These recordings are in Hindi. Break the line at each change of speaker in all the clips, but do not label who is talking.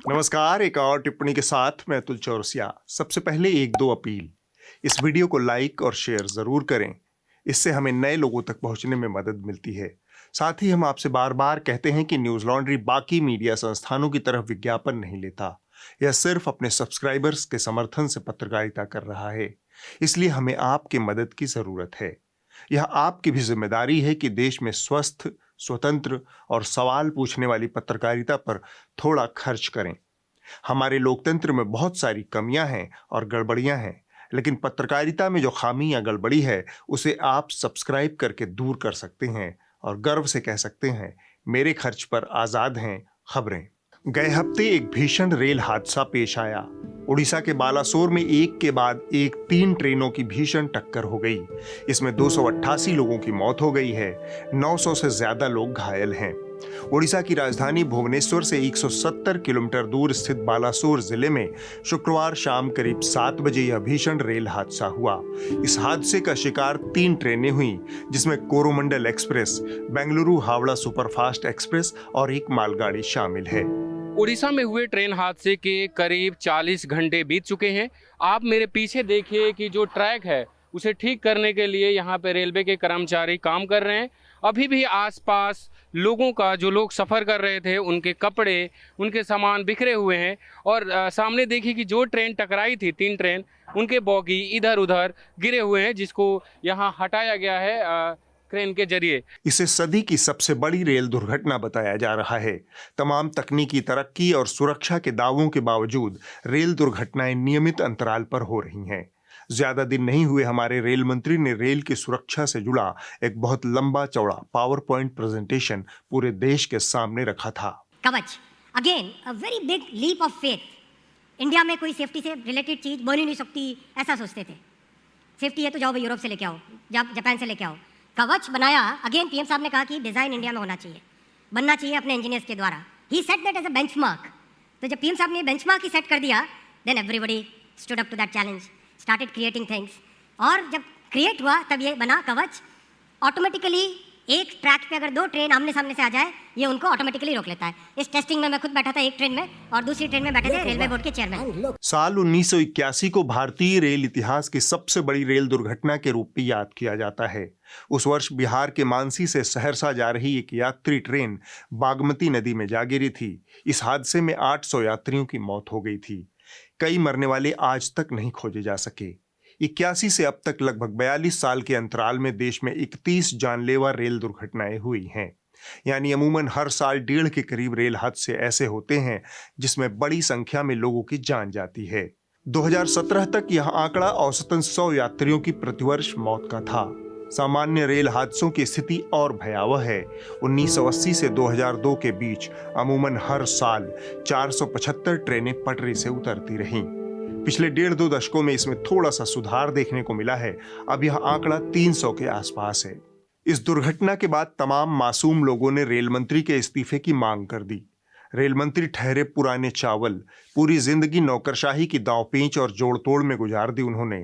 नमस्कार। एक और टिप्पणी के साथ मैं अतुल चौरसिया। सबसे पहले एक दो अपील। इस वीडियो को लाइक और शेयर जरूर करें। इससे हमें नए लोगों तक पहुंचने में मदद मिलती है। साथ ही हम आपसे बार बार कहते हैं कि न्यूज लॉन्ड्री बाकी मीडिया संस्थानों की तरह विज्ञापन नहीं लेता। यह सिर्फ अपने सब्सक्राइबर्स के समर्थन से पत्रकारिता कर रहा है। इसलिए हमें आपकी मदद की जरूरत है। यह आपकी भी जिम्मेदारी है कि देश में स्वस्थ, स्वतंत्र और सवाल पूछने वाली पत्रकारिता पर थोड़ा खर्च करें। हमारे लोकतंत्र में बहुत सारी कमियां हैं और गड़बड़ियां हैं, लेकिन पत्रकारिता में जो खामी या गड़बड़ी है उसे आप सब्सक्राइब करके दूर कर सकते हैं और गर्व से कह सकते हैं, मेरे खर्च पर आजाद हैं खबरें। गए हफ्ते एक भीषण रेल हादसा पेश आया। उड़ीसा के बालासोर में एक के बाद एक 3 ट्रेनों की भीषण टक्कर हो गई। इसमें 288 लोगों की मौत हो गई है, 900 से ज्यादा लोग घायल हैं। उड़ीसा की राजधानी भुवनेश्वर से 170 किलोमीटर दूर स्थित बालासोर जिले में शुक्रवार शाम करीब 7 बजे यह भीषण रेल हादसा हुआ। इस हादसे का शिकार 3 ट्रेनें हुईं, जिसमें Coromandel express, Bengaluru Howrah superfast express और एक मालगाड़ी शामिल है।
उड़ीसा में हुए ट्रेन हादसे के करीब 40 घंटे बीत चुके हैं। आप मेरे पीछे देखिए कि जो ट्रैक है उसे ठीक करने के लिए यहाँ पे रेलवे के कर्मचारी काम कर रहे हैं। अभी भी आसपास लोगों का, जो लोग सफ़र कर रहे थे, उनके कपड़े, उनके सामान बिखरे हुए हैं। और सामने देखिए कि जो ट्रेन टकराई थी, 3 ट्रेन, उनके बोगी इधर उधर गिरे हुए हैं, जिसको यहाँ हटाया गया है क्रेन के जरिए।
इसे सदी की सबसे बड़ी रेल दुर्घटना बताया जा रहा है। तमाम तकनीकी तरक्की और सुरक्षा के दावों के बावजूद रेल दुर्घटनाएं नियमित अंतराल पर हो रही हैं। ज्यादा दिन नहीं हुए हमारे रेल मंत्री ने रेल की सुरक्षा से जुड़ा एक बहुत लंबा चौड़ा पावर पॉइंट प्रेजेंटेशन पूरे देश के सामने रखा था।
कवच, again a very big leap of faith. India में कोई सेफ्टी से रिलेटेड चीज बन ही नहीं सकती, ऐसा सोचते थे। सेफ्टी है तो जाओ भाई यूरोप से लेके आओ, जापान से लेके आओ। कवच बनाया, अगेन पीएम साहब ने कहा कि डिजाइन इंडिया में होना चाहिए, बनना चाहिए अपने इंजीनियर्स के द्वारा। He set that as a benchmark. तो जब पीएम साहब ने बेंचमार्क ही सेट कर दिया, then everybody stood up to that challenge, started creating things. और जब क्रिएट हुआ तब ये बना कवच। ऑटोमेटिकली एक ट्रैक पे अगर 2 ट्रेन आमने सामने से आ जाए, ये उनको ऑटोमेटिकली रोक लेता है। इस टेस्टिंग में मैं खुद बैठा था एक ट्रेन में, और दूसरी ट्रेन में बैठे थे रेलवे बोर्ड के चेयरमैन।
साल 1981 को भारतीय रेल इतिहास की सबसे बड़ी रेल दुर्घटना के रूप में याद किया जाता है। उस वर्ष बिहार के मानसी से सहरसा जा रही एक यात्री ट्रेन बागमती नदी में जा गिरी थी। इस हादसे में 800 यात्रियों की मौत हो गई थी। कई मरने वाले आज तक नहीं खोजे जा सके। 81 से अब तक लगभग 42 साल के अंतराल में देश में 31 जानलेवा रेल दुर्घटनाएं हुई हैं। यानी अमूमन हर साल 1.5 के करीब रेल हादसे ऐसे होते हैं जिसमें बड़ी संख्या में लोगों की जान जाती है। 2017 तक यह आंकड़ा औसतन 100 यात्रियों की प्रतिवर्ष मौत का था। सामान्य रेल हादसों की स्थिति और भयावह है। 1980 से 2002 के बीच अमूमन हर साल 475 ट्रेनें पटरी से उतरती रहीं। पिछले 1.5-2 दशकों में इसमें थोड़ा सा सुधार देखने को मिला है। अब यह आंकड़ा 300 के आसपास है। इस दुर्घटना के बाद तमाम मासूम लोगों ने रेल मंत्री के इस्तीफे की मांग कर दी। रेल मंत्री ठहरे पुराने चावल। पूरी जिंदगी नौकरशाही की दांवपेंच और जोड़-तोड़ में गुजार दी उन्होंने।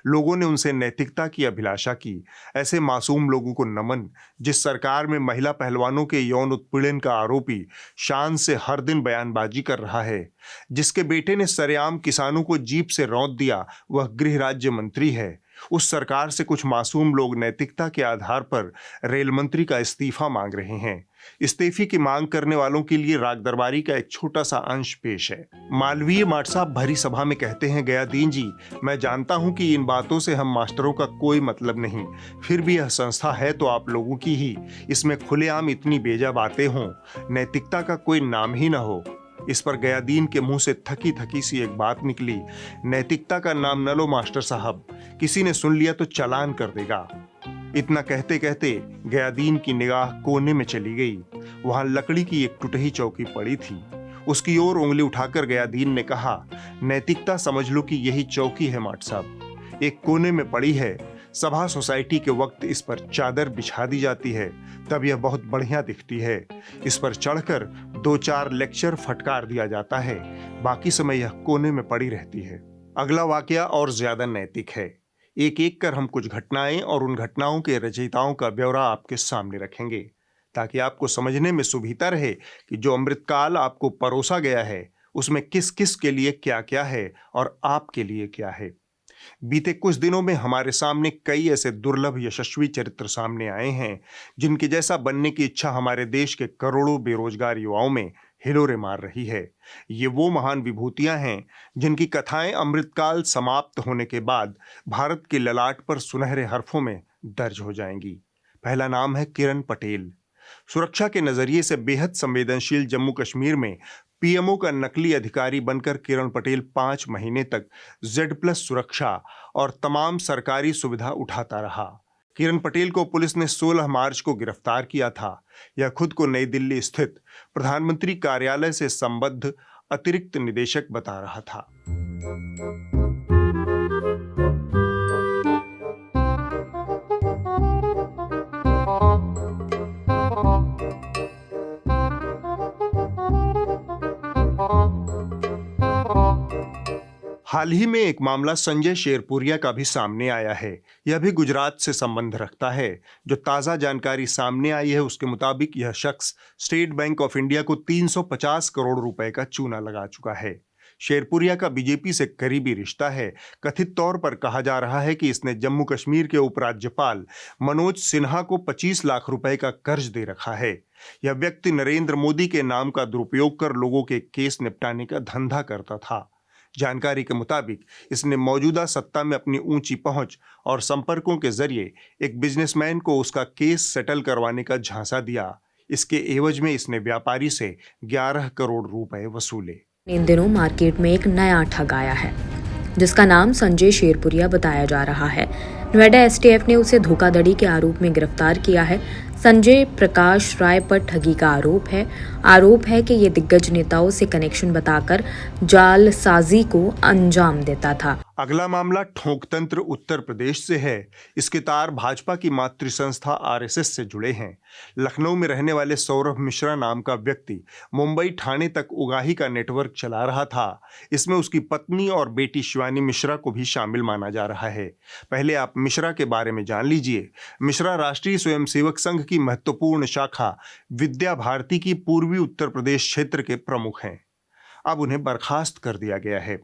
लोगों ने उनसे नैतिकता की अभिलाषा की। ऐसे मासूम लोगों को नमन, जिस सरकार में महिला पहलवानों के यौन उत्पीड़न का आरोपी शान से हर दिन बयानबाजी कर रहा है, जिसके बेटे ने सरेआम किसानों को जीप से रौंद दिया, वह गृह राज्य मंत्री है। उस सरकार से कुछ मासूम लोग नैतिकता के आधार पर रेल मंत्री का इस्तीफा मांग रहे हैं। इस्तीफे की मांग करने वालों के लिए राग दरबारी का एक छोटा सा अंश पेश है। मालवीय माट साहब भरी सभा में कहते हैं, गया दीन जी, मैं जानता हूं कि इन बातों से हम मास्टरों का कोई मतलब नहीं, फिर भी यह संस्था है तो आप लोगों की ही। इसमें खुलेआम इतनी बेजा बातें हों, नैतिकता का कोई नाम ही ना हो। इस पर गयादीन के मुंह से थकी थकी सी एक बात निकली, नैतिकता का नाम न लो मास्टर साहब, किसी ने सुन लिया तो चालान कर देगा। इतना कहते कहते गयादीन की निगाह कोने में चली गई। वहां लकड़ी की एक टूटी चौकी पड़ी थी। उसकी ओर उंगली उठाकर गयादीन ने कहा, नैतिकता समझ लो कि यही चौकी है माट साहब, एक कोने में पड़ी है। सभा सोसाइटी के वक्त इस पर चादर बिछा दी जाती है, तब यह बहुत बढ़िया दिखती है। इस पर चढ़कर 2-4 लेक्चर फटकार दिया जाता है, बाकी समय यह कोने में पड़ी रहती है। अगला वाकया और ज्यादा नैतिक है। एक एक कर हम कुछ घटनाएं और उन घटनाओं के रचयिताओं का ब्यौरा आपके सामने रखेंगे, ताकि आपको समझने में सुविधा रहे कि जो अमृतकाल आपको परोसा गया है उसमें किस किस के लिए क्या क्या है और आपके लिए क्या है। बीते कुछ दिनों में हमारे सामने कई ऐसे दुर्लभ यशस्वी चरित्र सामने आए हैं जिनके जैसा बनने की इच्छा हमारे देश के करोड़ों बेरोजगार युवाओं में हिलोरे मार रही है। ये वो महान विभूतियां हैं जिनकी कथाएं अमृतकाल समाप्त होने के बाद भारत के ललाट पर सुनहरे हरफों में दर्ज हो जाएंगी। पहला नाम है किरण पटेल। सुरक्षा के नजरिए से बेहद संवेदनशील जम्मू कश्मीर में पीएमओ का नकली अधिकारी बनकर किरण पटेल 5 महीने तक Z+ सुरक्षा और तमाम सरकारी सुविधा उठाता रहा। किरण पटेल को पुलिस ने 16 मार्च को गिरफ्तार किया था। यह खुद को नई दिल्ली स्थित प्रधानमंत्री कार्यालय से संबद्ध अतिरिक्त निदेशक बता रहा था। हाल ही में एक मामला संजय शेरपुरिया का भी सामने आया है। यह भी गुजरात से संबंध रखता है। जो ताज़ा जानकारी सामने आई है उसके मुताबिक यह शख्स स्टेट बैंक ऑफ इंडिया को 350 करोड़ रुपए का चूना लगा चुका है। शेरपुरिया का बीजेपी से करीबी रिश्ता है। कथित तौर पर कहा जा रहा है कि इसने जम्मू कश्मीर के उपराज्यपाल मनोज सिन्हा को 25 लाख रुपए का कर्ज दे रखा है। यह व्यक्ति नरेंद्र मोदी के नाम का दुरुपयोग कर लोगों के केस निपटाने का धंधा करता था। जानकारी के मुताबिक इसने मौजूदा सत्ता में अपनी ऊंची पहुंच और संपर्कों के जरिए एक बिजनेसमैन को उसका केस सेटल करवाने का झांसा दिया। इसके एवज में इसने व्यापारी से 11 करोड़ रुपए वसूले।
इन दिनों मार्केट में एक नया ठग आया है जिसका नाम संजय शेरपुरिया बताया जा रहा है। नोएडा एसटीएफ ने उसे धोखाधड़ी के आरोप में गिरफ्तार किया है। संजय प्रकाश राय पर ठगी का आरोप है कि ये दिग्गज नेताओं से कनेक्शन बताकर जालसाजी को अंजाम देता था।
अगला मामला ठोंकतंत्र उत्तर प्रदेश से है। इसके तार भाजपा की मातृ संस्था आरएसएस से जुड़े हैं। लखनऊ में रहने वाले सौरभ मिश्रा नाम का व्यक्ति मुंबई ठाणे तक उगाही का नेटवर्क चला रहा था। इसमें उसकी पत्नी और बेटी शिवानी मिश्रा को भी शामिल माना जा रहा है। पहले आप मिश्रा के बारे में जान लीजिए। मिश्रा राष्ट्रीय स्वयंसेवक संघ की महत्वपूर्ण शाखा विद्या भारती की पूर्वी उत्तर प्रदेश क्षेत्र के प्रमुख हैं। अब उन्हें बर्खास्त कर दिया गया है।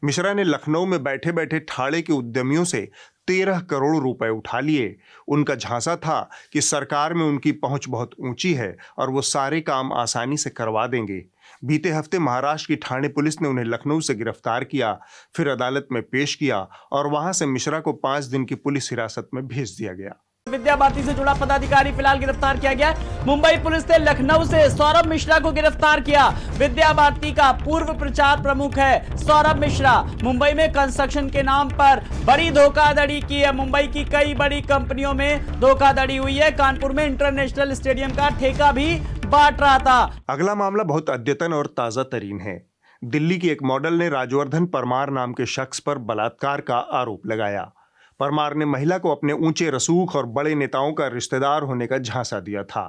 मिश्रा ने लखनऊ में बैठे बैठे ठाणे के उद्यमियों से 13 करोड़ रुपए उठा लिए। उनका झांसा था कि सरकार में उनकी पहुंच बहुत ऊंची है और वो सारे काम आसानी से करवा देंगे। बीते हफ्ते महाराष्ट्र की ठाणे पुलिस ने उन्हें लखनऊ से गिरफ्तार किया, फिर अदालत में पेश किया और वहां से मिश्रा को 5 दिन की पुलिस हिरासत में भेज दिया गया।
विद्या भारती से जुड़ा पदाधिकारी फिलहाल गिरफ्तार किया गया। मुंबई पुलिस ने लखनऊ से सौरभ मिश्रा को गिरफ्तार किया। विद्या भारती का पूर्व प्रचार प्रमुख है सौरभ मिश्रा। मुंबई में कंस्ट्रक्शन के नाम पर बड़ी धोखाधड़ी की है। मुंबई की कई बड़ी कंपनियों में धोखाधड़ी हुई है। कानपुर में इंटरनेशनल स्टेडियम का ठेका भी बांट रहा था।
अगला मामला बहुत अद्यतन और ताजा तरीन है। दिल्ली की एक मॉडल ने राजवर्धन परमार नाम के शख्स पर बलात्कार का आरोप लगाया। परमार ने महिला को अपने ऊंचे रसूख और बड़े नेताओं का रिश्तेदार होने का झांसा दिया था।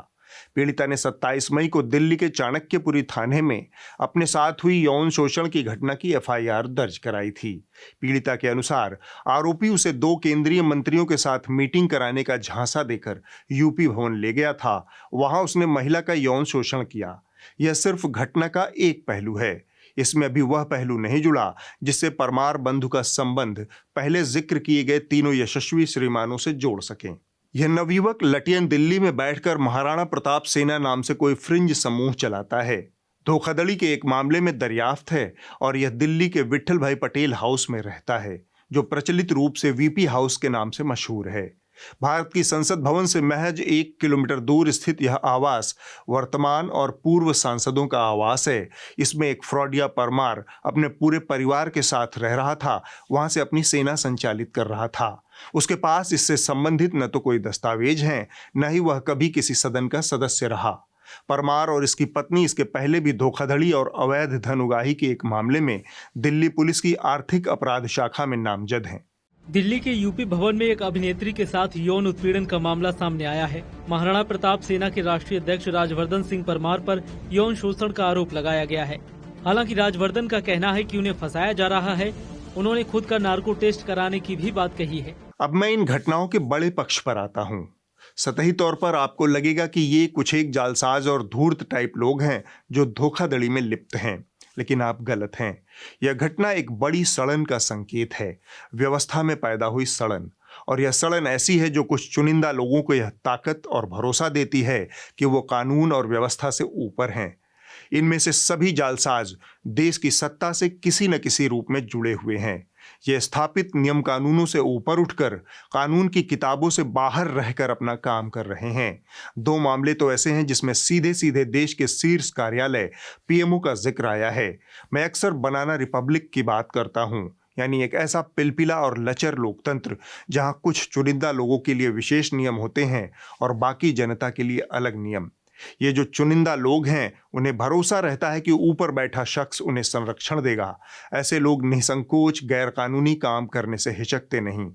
पीड़िता ने 27 मई को दिल्ली के चाणक्यपुरी थाने में अपने साथ हुई यौन शोषण की घटना की एफआईआर दर्ज कराई थी। पीड़िता के अनुसार आरोपी उसे 2 केंद्रीय मंत्रियों के साथ मीटिंग कराने का झांसा देकर यूपी भवन ले गया था। वहां उसने महिला का यौन शोषण किया। यह सिर्फ घटना का एक पहलू है। इसमें अभी वह पहलू नहीं जुड़ा जिससे परमार बंधु का संबंध पहले जिक्र किए गए तीनों यशस्वी श्रीमानों से जोड़ सकें। यह नवयुवक लटियन दिल्ली में बैठकर महाराणा प्रताप सेना नाम से कोई फ्रिंज समूह चलाता है। धोखाधड़ी के एक मामले में दरियाफ्त है और यह दिल्ली के विट्ठल भाई पटेल हाउस में रहता है, जो प्रचलित रूप से वीपी हाउस के नाम से मशहूर है। भारत की संसद भवन से महज 1 किलोमीटर दूर स्थित यह आवास वर्तमान और पूर्व सांसदों का आवास है। इसमें एक फ्रॉडिया परमार अपने पूरे परिवार के साथ रह रहा था। वहां से अपनी सेना संचालित कर रहा था। उसके पास इससे संबंधित न तो कोई दस्तावेज हैं, न ही वह कभी किसी सदन का सदस्य रहा। परमार और इसकी पत्नी इसके पहले भी धोखाधड़ी और अवैध धन उगाही के एक मामले में दिल्ली पुलिस की आर्थिक अपराध शाखा में नामजद हैं।
दिल्ली के यूपी भवन में एक अभिनेत्री के साथ यौन उत्पीड़न का मामला सामने आया है। महाराणा प्रताप सेना के राष्ट्रीय अध्यक्ष राजवर्धन सिंह परमार पर यौन शोषण का आरोप लगाया गया है। हालांकि राजवर्धन का कहना है कि उन्हें फंसाया जा रहा है। उन्होंने खुद का नार्को टेस्ट कराने की भी बात कही है।
अब मैं इन घटनाओं के बड़े पक्ष पर आता हूँ। सतही तौर पर आपको लगेगा कि ये कुछ एक जालसाज और धूर्त टाइप लोग हैं जो धोखाधड़ी में लिप्त हैं, लेकिन आप गलत हैं। यह घटना एक बड़ी सड़न का संकेत है, व्यवस्था में पैदा हुई सड़न। और यह सड़न ऐसी है जो कुछ चुनिंदा लोगों को यह ताकत और भरोसा देती है कि वो कानून और व्यवस्था से ऊपर हैं। इनमें से सभी जालसाज देश की सत्ता से किसी न किसी रूप में जुड़े हुए हैं। ये स्थापित नियम कानूनों से ऊपर उठकर कानून की किताबों से बाहर रहकर अपना काम कर रहे हैं। 2 मामले तो ऐसे हैं जिसमें सीधे सीधे देश के शीर्ष कार्यालय पीएमओ का जिक्र आया है। मैं अक्सर बनाना रिपब्लिक की बात करता हूं, यानी एक ऐसा पिलपिला और लचर लोकतंत्र जहां कुछ चुनिंदा लोगों के लिए विशेष नियम होते हैं और बाकी जनता के लिए अलग नियम। ये जो चुनिंदा लोग हैं उन्हें भरोसा रहता है कि ऊपर बैठा शख्स उन्हें संरक्षण देगा। ऐसे लोग निसंकोच गैरकानूनी काम करने से हिचकते नहीं।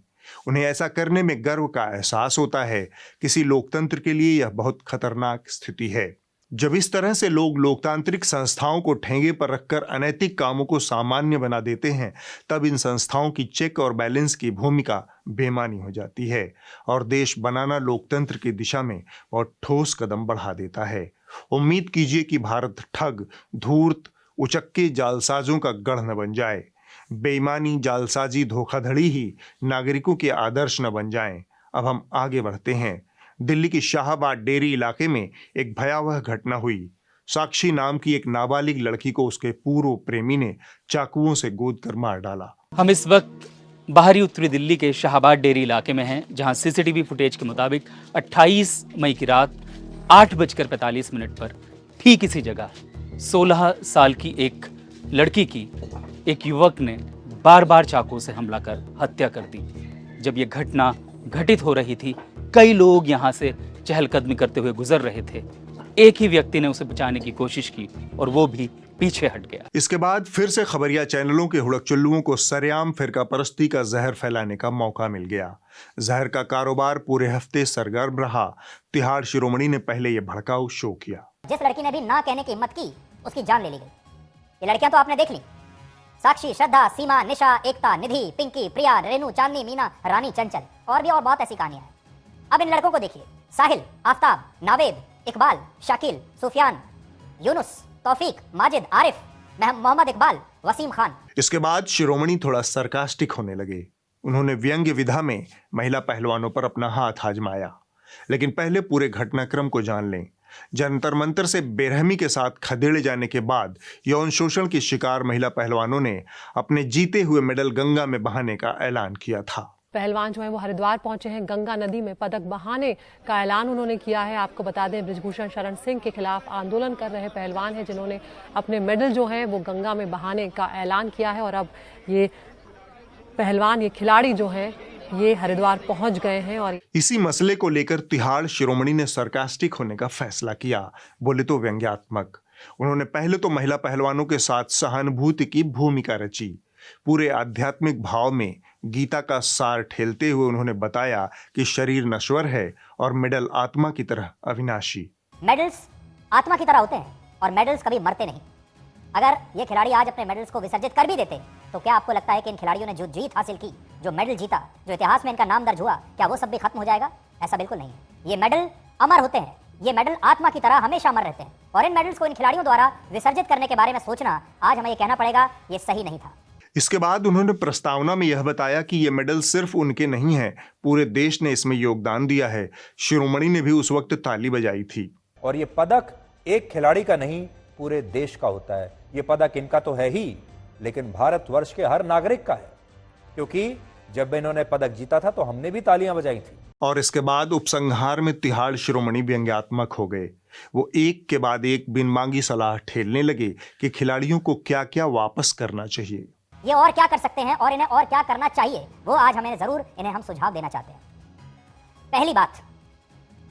उन्हें ऐसा करने में गर्व का एहसास होता है। किसी लोकतंत्र के लिए यह बहुत खतरनाक स्थिति है। जब इस तरह से लोग लोकतांत्रिक संस्थाओं को ठेंगे पर रखकर अनैतिक कामों को सामान्य बना देते हैं, तब इन संस्थाओं की चेक और बैलेंस की भूमिका बेमानी हो जाती है और देश बनाना लोकतंत्र की दिशा में बहुत ठोस कदम बढ़ा देता है। उम्मीद कीजिए कि भारत ठग, धूर्त, उचक्के जालसाजों का गढ़ न बन जाए। बेईमानी, जालसाजी, धोखाधड़ी ही नागरिकों के आदर्श न बन जाएं। अब हम आगे बढ़ते हैं। दिल्ली की शाहबाद डेरी इलाके में एक भयावह घटना हुई। साक्षी नाम की एक नाबालिग लड़की को उसके पूर्व प्रेमी ने चाकुओं से गोदकर मार डाला।
हम इस वक्त बाहरी उत्तरी दिल्ली के शाहबाद डेरी इलाके में हैं, जहां सीसीटीवी फुटेज के मुताबिक 28 मई की रात 8:45 पर ठीक इसी जगह 16 साल की एक लड़की की एक युवक ने बार बार चाकू से हमला कर हत्या कर दी। जब यह घटना घटित हो रही थी, कई लोग यहाँ से चहलकदमी करते हुए गुजर रहे थे। एक ही व्यक्ति ने उसे बचाने की कोशिश की और वो भी पीछे हट गया।
इसके बाद फिर से खबरिया चैनलों के हुड़क-चुल्लुओं को सरेआम फिरका परस्ती का जहर फैलाने का मौका मिल गया। जहर का कारोबार पूरे हफ्ते सरगर्म रहा। तिहाड़ शिरोमणि ने पहले ये भड़काऊ शो किया।
जिस लड़की ने भी ना कहने की हिम्मत की, उसकी जान ले ली गई। ये लड़कियां तो आपने देख ली, साक्षी, श्रद्धा, सीमा, निशा, एकता, निधि, पिंकी, प्रिया, रेनू, चांदनी, मीना, रानी, चंचल और भी और बहुत ऐसी कहानियां हैं। अब इन लड़कों को देखिए, साहिल, आफ्ताब, नावेद, इकबाल, शाकिल, सुफियान, यूनुस, तौफीक, माजिद, आरिफ, मोहम्मद इकबाल, वसीम खान।
इसके बाद शिरोमणि थोड़ा सरकास्टिक होने लगे। उन्होंने व्यंग्य विधा में महिला पहलवानों पर अपना हाथ आजमाया। लेकिन पहले पूरे घटनाक्रम को जान लें। जंतर मंतर से बेरहमी के साथ खदेड़े जाने के बाद यौन शोषण की शिकार महिला पहलवानों ने अपने जीते हुए मेडल गंगा में बहाने का ऐलान किया था।
पहलवान जो है वो हरिद्वार पहुंचे हैं। गंगा नदी में पदक बहाने का ऐलान उन्होंने किया है। आपको बता दें, बृजभूषण शरण सिंह के खिलाफ आंदोलन कर रहे पहलवान हैं जिन्होंने अपने मेडल जो है वो गंगा में बहाने का ऐलान किया है। और अब ये पहलवान, ये खिलाड़ी जो है ये हरिद्वार पहुंच गए हैं। और
इसी मसले को लेकर तिहाड़ शिरोमणि ने सरकास्टिक होने का फैसला किया, बोले तो व्यंग्यात्मक। उन्होंने पहले तो महिला पहलवानों के साथ सहानुभूति की भूमिका रची। पूरे आध्यात्मिक भाव में गीता का सार ठेलते हुए उन्होंने बताया कि शरीर नश्वर है और मेडल आत्मा की तरह अविनाशी।
मेडल्स आत्मा की तरह होते हैं और मेडल्स कभी मरते नहीं। अगर ये खिलाड़ी आज अपने मेडल्स को विसर्जित कर भी देते, तो क्या आपको लगता है कि इन खिलाड़ियों ने जो जीत हासिल की, जो मेडल जीता, जो इतिहास में इनका नाम दर्ज हुआ, क्या वो सब भी खत्म हो जाएगा? ऐसा बिल्कुल नहीं है। ये मेडल अमर होते हैं। ये मेडल आत्मा की तरह हमेशा अमर रहते हैं। और इन मेडल्स को इन खिलाड़ियों द्वारा विसर्जित करने के बारे में सोचना, आज हमें ये कहना पड़ेगा, ये सही नहीं था।
इसके बाद उन्होंने प्रस्तावना में यह बताया कि ये मेडल सिर्फ उनके नहीं हैं, पूरे देश ने इसमें योगदान दिया है। शिरोमणि ने भी उस वक्त ताली बजाई थी।
और ये पदक एक खिलाड़ी का नहीं, पूरे देश का होता है। ये पदक इनका तो है ही, लेकिन भारतवर्ष के हर नागरिक का है, क्योंकि जब इन्होंने पदक जीता था तो हमने भी तालियां बजाई थी।
और इसके बाद उपसंहार में तिहाड़ शिरोमणि व्यंग्यात्मक हो गए। वो एक के बाद एक बिन मांगी सलाह ठेलने लगे कि खिलाड़ियों को क्या क्या वापस करना चाहिए,
ये और क्या कर सकते हैं और इन्हें और क्या करना चाहिए, वो आज हमें जरूर इन्हें हम सुझाव देना चाहते हैं। पहली बात,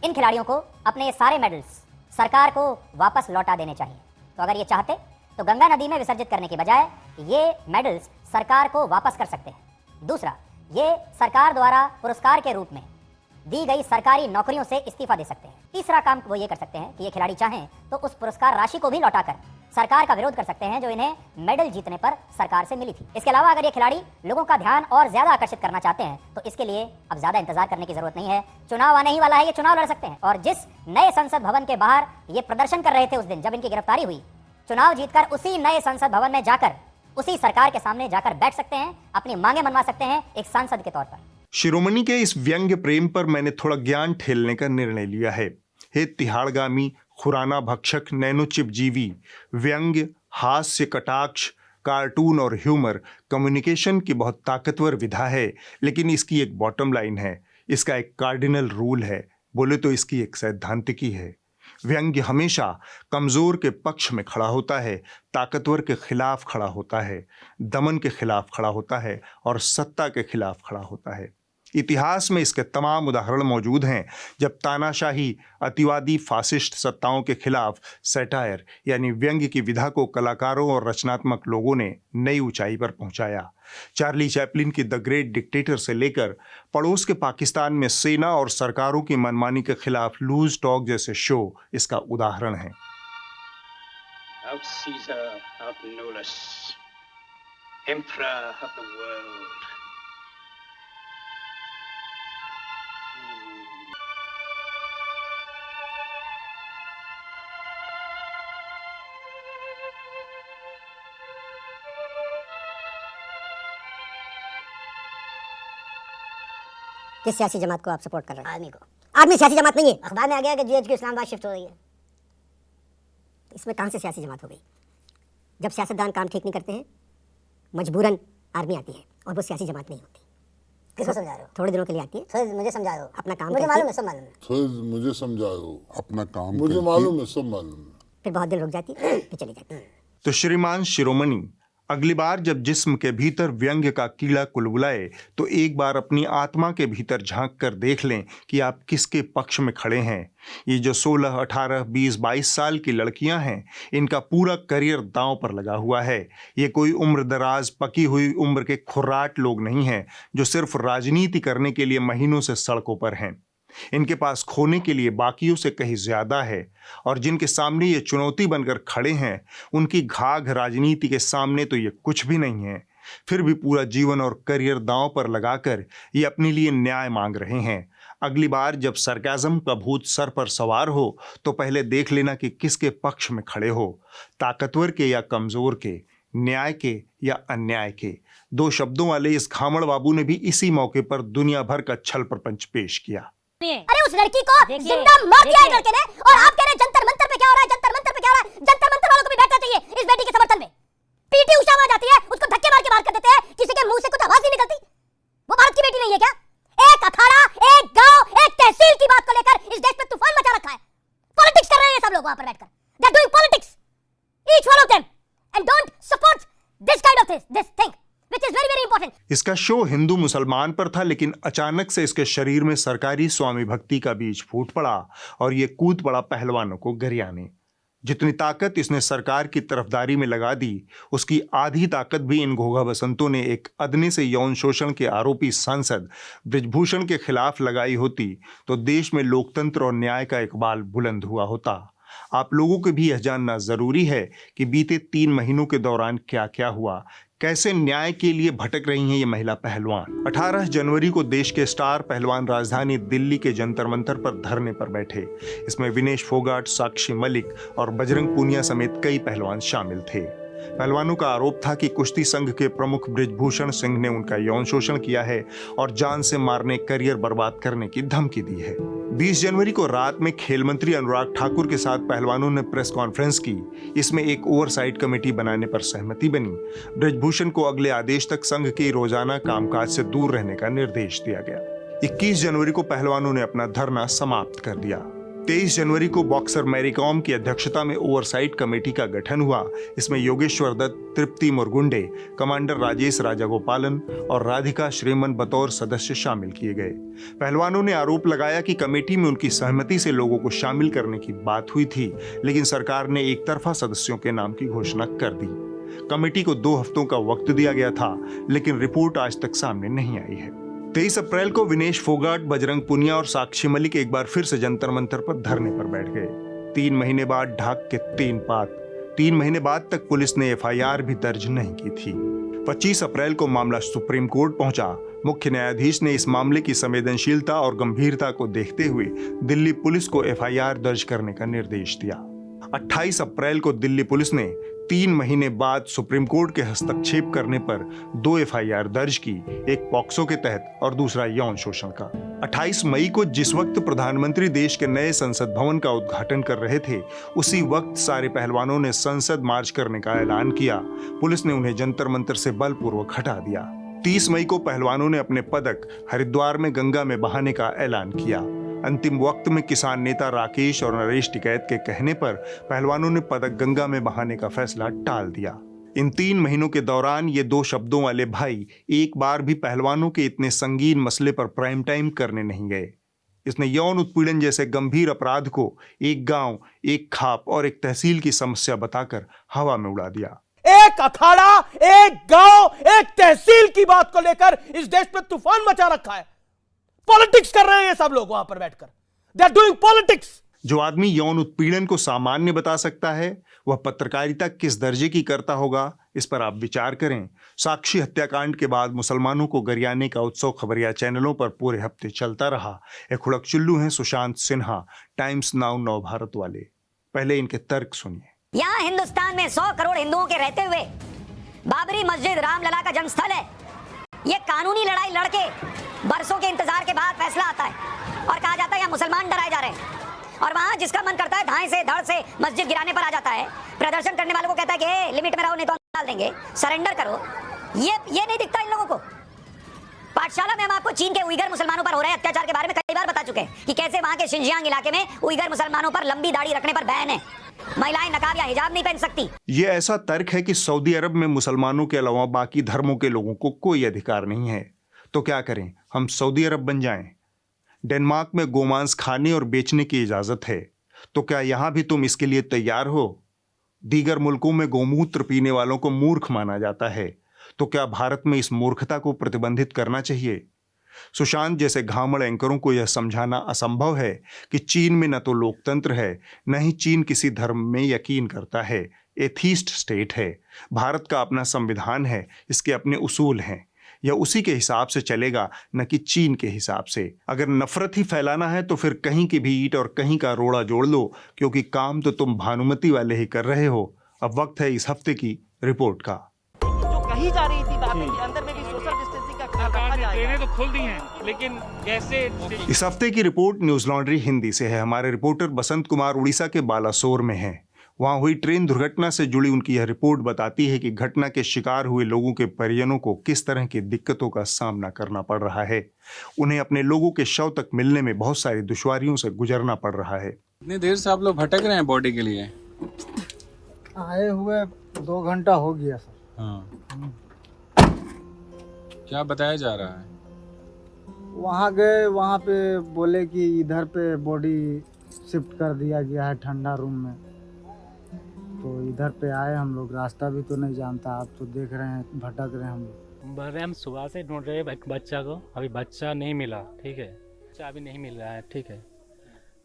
इन खिलाड़ियों को अपने ये सारे मेडल्स सरकार को वापस लौटा देने चाहिए। तो अगर ये चाहते तो गंगा नदी में विसर्जित करने की बजाय ये मेडल्स सरकार को वापस कर सकते हैं। दूसरा, ये सरकार द्वारा पुरस्कार के रूप में दी गई सरकारी नौकरियों से इस्तीफा दे सकते हैं। तीसरा काम वो ये कर सकते हैं कि ये खिलाड़ी चाहें तो उस पुरस्कार राशि को भी लौटाकर सरकार का विरोध कर सकते हैं जो इन्हें मेडल जीतने पर सरकार से मिली थी। इसके अलावा अगर ये खिलाड़ी लोगों का ध्यान और ज्यादा आकर्षित करना चाहते हैं तो इसके लिए अब ज्यादा इंतजार करने की जरूरत नहीं है। चुनाव आने ही वाला है, ये चुनाव लड़ सकते हैं। और जिस नए संसद भवन के बाहर ये प्रदर्शन कर रहे थे उस दिन जब इनकी गिरफ्तारी हुई, चुनाव जीतकर उसी नए संसद भवन में जाकर उसी सरकार के सामने जाकर बैठ सकते हैं, अपनी मांगे मनवा सकते हैं एक सांसद के तौर पर।
शिरोमणि के इस व्यंग्य प्रेम पर मैंने थोड़ा ज्ञान ठेलने का निर्णय लिया है। हे तिहाड़गामी, खुराना भक्षक, नैनोचिप जीवी, व्यंग्य, हास्य, कटाक्ष, कार्टून और ह्यूमर कम्युनिकेशन की बहुत ताकतवर विधा है, लेकिन इसकी एक बॉटम लाइन है, इसका एक कार्डिनल रूल है, बोले तो इसकी एक सैद्धांतिकी है। व्यंग्य हमेशा कमजोर के पक्ष में खड़ा होता है, ताकतवर के खिलाफ खड़ा होता है, दमन के खिलाफ खड़ा होता है और सत्ता के खिलाफ खड़ा होता है। इतिहास में इसके तमाम उदाहरण मौजूद हैं, जब तानाशाही, अतिवादी, फासिस्ट सत्ताओं के खिलाफ सैटायर यानी व्यंग्य की विधा को कलाकारों और रचनात्मक लोगों ने नई ऊंचाई पर पहुंचाया। चार्ली चैपलिन की द ग्रेट डिक्टेटर से लेकर पड़ोस के पाकिस्तान में सेना और सरकारों की मनमानी के खिलाफ लूज टॉक जैसे शो इसका उदाहरण है।
Out Caesar, out Nolus, Emperor of the world.
किस सियासी जमात को आप सपोर्ट कर रहे हैं? आर्मी को। आर्मी सियासी जमात नहीं है। अखबार में आ गया कि जीएचक्यू इस्लामाबाद शिफ्ट हो रही है। इसमें कहाँ से सियासी जमात हो गई? जब सियासतदान काम ठीक नहीं करते हैं, मजबूरन आर्मी आती है और वो सियासी जमात नहीं होती। किसको समझा रहे हो? थोड़े दिनों के लिए आती है। थोड़े मुझे समझाओ, अपना काम मुझे मालूम है, सब मालूम है।
थोड़े मुझे समझाओ, अपना काम मुझे मालूम है, सब मालूम है।
फिर बहुत दिन रुक जाती है, फिर चली जाती है।
तो श्रीमान शिरोमणि, अगली बार जब जिस्म के भीतर व्यंग्य का कीड़ा कुलबुलाए तो एक बार अपनी आत्मा के भीतर झांक कर देख लें कि आप किसके पक्ष में खड़े हैं। ये जो 16, 18, 20, 22 साल की लड़कियां हैं, इनका पूरा करियर दांव पर लगा हुआ है। ये कोई उम्र दराज, पकी हुई उम्र के खुर्राट लोग नहीं हैं जो सिर्फ राजनीति करने के लिए महीनों से सड़कों पर हैं। इनके पास खोने के लिए बाकियों से कहीं ज्यादा है, और जिनके सामने ये चुनौती बनकर खड़े हैं, उनकी घाघ राजनीति के सामने तो ये कुछ भी नहीं है। फिर भी पूरा जीवन और करियर दांव पर लगाकर ये अपने लिए न्याय मांग रहे हैं। अगली बार जब सरकाज़म का भूत सर पर सवार हो तो पहले देख लेना कि किसके पक्ष में खड़े हो, ताकतवर के या कमजोर के, न्याय के या अन्याय के। दो शब्दों वाले इस घामड़ बाबू ने भी इसी मौके पर दुनिया भर का छल प्रपंच पेश किया।
अरे उस लड़की को जिंदा मार दिया है लड़के ने, और आप कह रहे हैं जंतर मंतर पे क्या हो रहा है, जंतर मंतर पे क्या हो रहा है। जंतर मंतर वालों को भी बैठना चाहिए इस बेटी के समर्थन में। पीटी उषा आ जाती है, उसको धक्के मार के बाहर कर देते हैं, किसी के मुंह से कुछ आवाज नहीं निकलती। वो भारत की बेटी नहीं है क्या? एक अखाड़ा, एक गांव, एक तहसील की बात को लेकर इस देश में तूफान मचा रखा है। पॉलिटिक्स कर रहे हैं सब लोग वहां पर बैठकर। They are doing politics, each one of them, and don't support this kind of this thing which is very very important.
इसका शो हिंदू मुसलमान पर था, लेकिन अचानक से इसके शरीर में सरकारी स्वामी भक्ति का बीज फूट पड़ा और ये कूद पड़ा पहलवानों को गरियाने। जितनी ताकत इसने सरकार की तरफदारी में लगा दी, उसकी आधी ताकत भी इन घोघा बसंतों ने एक अदने से यौन शोषण के आरोपी सांसद बृजभूषण के खिलाफ लगाई होती तो देश में लोकतंत्र और न्याय का इकबाल बुलंद हुआ होता। आप लोगों को भी यह जानना जरूरी है कि बीते 3 महीनों के दौरान क्या क्या हुआ, कैसे न्याय के लिए भटक रही हैं ये महिला पहलवान। 18 जनवरी को देश के स्टार पहलवान राजधानी दिल्ली के जंतर मंतर पर धरने पर बैठे। इसमें विनेश फोगाट, साक्षी मलिक और बजरंग पूनिया समेत कई पहलवान शामिल थे। पहलवानों का आरोप था कि कुश्ती संघ के प्रमुख बृजभूषण सिंह ने उनका यौन शोषण किया है और जान से मारने, करियर बर्बाद करने की धमकी दी है। 20 जनवरी को रात में खेल मंत्री अनुराग ठाकुर के साथ पहलवानों ने प्रेस कॉन्फ्रेंस की। इसमें एक ओवरसाइट कमेटी बनाने पर सहमति बनी। बृजभूषण को अगले आदेश तक संघ के रोजाना कामकाज से दूर रहने का निर्देश दिया गया। 21 जनवरी को पहलवानों ने अपना धरना समाप्त कर दिया। 23 जनवरी को बॉक्सर मैरी कॉम की अध्यक्षता में ओवरसाइट कमेटी का गठन हुआ। इसमें योगेश्वर दत्त, तृप्ति मुरगुंडे, कमांडर राजेश राजागोपालन और राधिका श्रीमन बतौर सदस्य शामिल किए गए। पहलवानों ने आरोप लगाया कि कमेटी में उनकी सहमति से लोगों को शामिल करने की बात हुई थी, लेकिन सरकार ने एक तरफा सदस्यों के नाम की घोषणा कर दी। कमेटी को 2 हफ्तों का वक्त दिया गया था, लेकिन रिपोर्ट आज तक सामने नहीं आई है। 23 अप्रैल को विनेश फोगाट, बजरंग पुनिया और साक्षी मलिक एक बार फिर से जंतर मंतर पर धरने पर बैठ गए। 3 महीने बाद ढाक के 3 पात। 3 महीने बाद तक पुलिस ने FIR भी दर्ज नहीं की थी। 25 अप्रैल को मामला सुप्रीम कोर्ट पहुंचा। मुख्य न्यायाधीश ने इस मामले की संवेदनशीलता और गंभीरता को देखते हुए दिल्ली पुलिस को FIR दर्ज करने का निर्देश दिया। 28 अप्रैल को दिल्ली पुलिस ने 3 महीने बाद सुप्रीम कोर्ट के हस्तक्षेप करने पर 2 एफआईआर दर्ज की, एक पॉक्सो के तहत और दूसरा यौन शोषण का। 28 मई को जिस वक्त प्रधानमंत्री देश के नए संसद भवन का उद्घाटन कर रहे थे, उसी वक्त सारे पहलवानों ने संसद मार्च करने का ऐलान किया। पुलिस ने उन्हें जंतर मंतर से बलपूर्वक हटा दिया। 30 मई को पहलवानों ने अपने पदक हरिद्वार में गंगा में बहाने का ऐलान किया। अंतिम वक्त में किसान नेता राकेश और नरेश टिकैत के कहने पर पहलवानों ने पदक गंगा में बहाने का फैसला टाल दिया। इन 3 महीनों के दौरान ये 2 शब्दों वाले भाई एक बार भी पहलवानों के इतने संगीन मसले पर प्राइम टाइम करने नहीं गए। इसने यौन उत्पीड़न जैसे गंभीर अपराध को एक गांव, एक खाप और एक तहसील की समस्या बताकर हवा में उड़ा दिया।
एक अखाड़ा, एक गांव, एक तहसील की बात को लेकर इस देश में तूफान मचा रखा है। पॉलिटिक्स कर रहे हैं ये सब लोग वहां पर बैठकर। They are doing politics.
जो आदमी यौन उत्पीड़न को सामान्य बता सकता है, वह पत्रकारिता किस दर्जे की करता होगा, इस पर आप विचार करें। साक्षी हत्याकांड के बाद मुसलमानों को गरियाने का उत्सव खबरिया चैनलों पर पूरे हफ्ते चलता रहा। एक हुड़क चुल्लू हैं सुशांत सिन्हा, टाइम्स नाउ नव भारत वाले। पहले इनके तर्क सुनिए।
यहाँ हिंदुस्तान में 100 करोड़ हिंदुओं के रहते हुए बाबरी मस्जिद रामलला का जन्मस्थल है। ये कानूनी लड़ाई लड़के बरसों के इंतजार के बाद फैसला आता है और कहा जाता है यहाँ मुसलमान डराए जा रहे हैं, और वहां जिसका मन करता है धाए से धड़ से मस्जिद गिराने पर आ जाता है। प्रदर्शन करने वालों को कहता है कि लिमिट में रहो नहीं तो हम डाल देंगे, सरेंडर करो। ये नहीं दिखता इन लोगों को। पाठशाला में हम आपको चीन के उइगर मुसलमानों पर हो रहे अत्याचार के बारे में कई बार बता चुके हैं कि कैसे वहां के शिनजियांग इलाके में उइगर मुसलमानों पर लंबी दाढ़ी रखने पर बैन है। महिलाएं नकाब या हिजाब नहीं पहन सकती।
ये ऐसा तर्क है कि सऊदी अरब में मुसलमानों के अलावा बाकी धर्मों के लोगों को कोई अधिकार नहीं है। तो क्या करें, हम सऊदी अरब बन जाएं? डेनमार्क में गोमांस खाने और बेचने की इजाजत है, तो क्या यहां भी तुम इसके लिए तैयार हो? दीगर मुल्कों में गोमूत्र पीने वालों को मूर्ख माना जाता है, तो क्या भारत में इस मूर्खता को प्रतिबंधित करना चाहिए? सुशांत जैसे घामड़ एंकरों को यह समझाना असंभव है कि चीन में न तो लोकतंत्र है, न ही चीन किसी धर्म में यकीन करता है। एथीस्ट स्टेट है। भारत का अपना संविधान है, इसके अपने उसूल हैं। यह उसी के हिसाब से चलेगा, न कि चीन के हिसाब से। अगर नफरत ही फैलाना है तो फिर कहीं की भी ईंट और कहीं का रोड़ा जोड़ लो, क्योंकि काम तो तुम भानुमति वाले ही कर रहे हो। अब वक्त है इस हफ्ते की रिपोर्ट का।
जो कही जा रही थी बातें कि अंदर में भी सोशल डिस्टेंसिंग का
ट्रेनें तो खुल दी हैं, लेकिन कैसे?
इस हफ्ते की रिपोर्ट न्यूज लॉन्ड्री हिंदी से है। हमारे रिपोर्टर बसंत कुमार उड़ीसा के बालासोर में हैं। वहां हुई ट्रेन दुर्घटना से जुड़ी उनकी यह रिपोर्ट बताती है कि घटना के शिकार हुए लोगों के परिजनों को किस तरह की दिक्कतों का सामना करना पड़ रहा है। उन्हें अपने लोगों के शव तक मिलने में बहुत सारी दुश्वारियों से गुजरना पड़ रहा है।
इतनी देर से आप लोग भटक रहे हैं बॉडी के लिए?
आए हुए 2 घंटा हो गया सर।
हाँ। क्या बताया जा रहा है?
वहाँ गए, वहाँ पे बोले कि इधर पे बॉडी शिफ्ट कर दिया गया है ठंडा रूम में। तो इधर पे आए हम लोग, रास्ता भी तो नहीं जानता, आप तो देख रहे हैं भटक रहे हैं हम लोग।
बोल रहे हम सुबह से ढूंढ रहे हैं बच्चा को, अभी बच्चा नहीं मिला। ठीक है, बच्चा अभी नहीं मिल रहा है। ठीक है,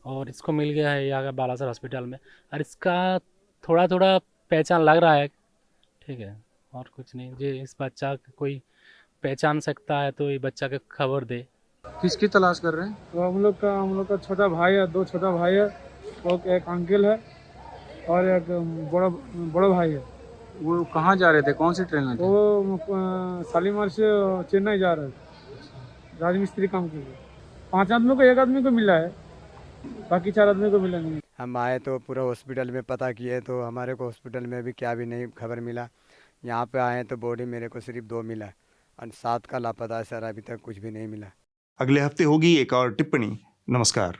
और इसको मिल गया है यहाँ बालासर हॉस्पिटल में, और इसका थोड़ा थोड़ा पहचान लग रहा है। ठीक है, और कुछ नहीं। जो इस बच्चा कोई पहचान सकता है तो ये बच्चा का खबर दे।
किसकी तलाश कर रहे हैं?
तो हम लोग का छोटा भाई है, 2 छोटा भाई है, और एक अंकल है और एक बड़ा भाई है।
वो कहाँ जा रहे थे, कौन सी ट्रेन में थे?
वो शालीमार से चेन्नई जा रहे थे राजमिस्त्री काम के लिए। 5 आदमी को, 1 आदमी को मिला है, बाकी 4 आदमी को मिला नहीं।
हम आए तो पूरा हॉस्पिटल में पता किए तो हमारे को हॉस्पिटल में भी क्या भी नहीं खबर मिला। यहाँ पे आए तो बॉडी मेरे को सिर्फ 2 मिला और 7 का लापता है सर, अभी तक कुछ भी नहीं मिला।
अगले हफ्ते होगी एक और टिप्पणी। नमस्कार।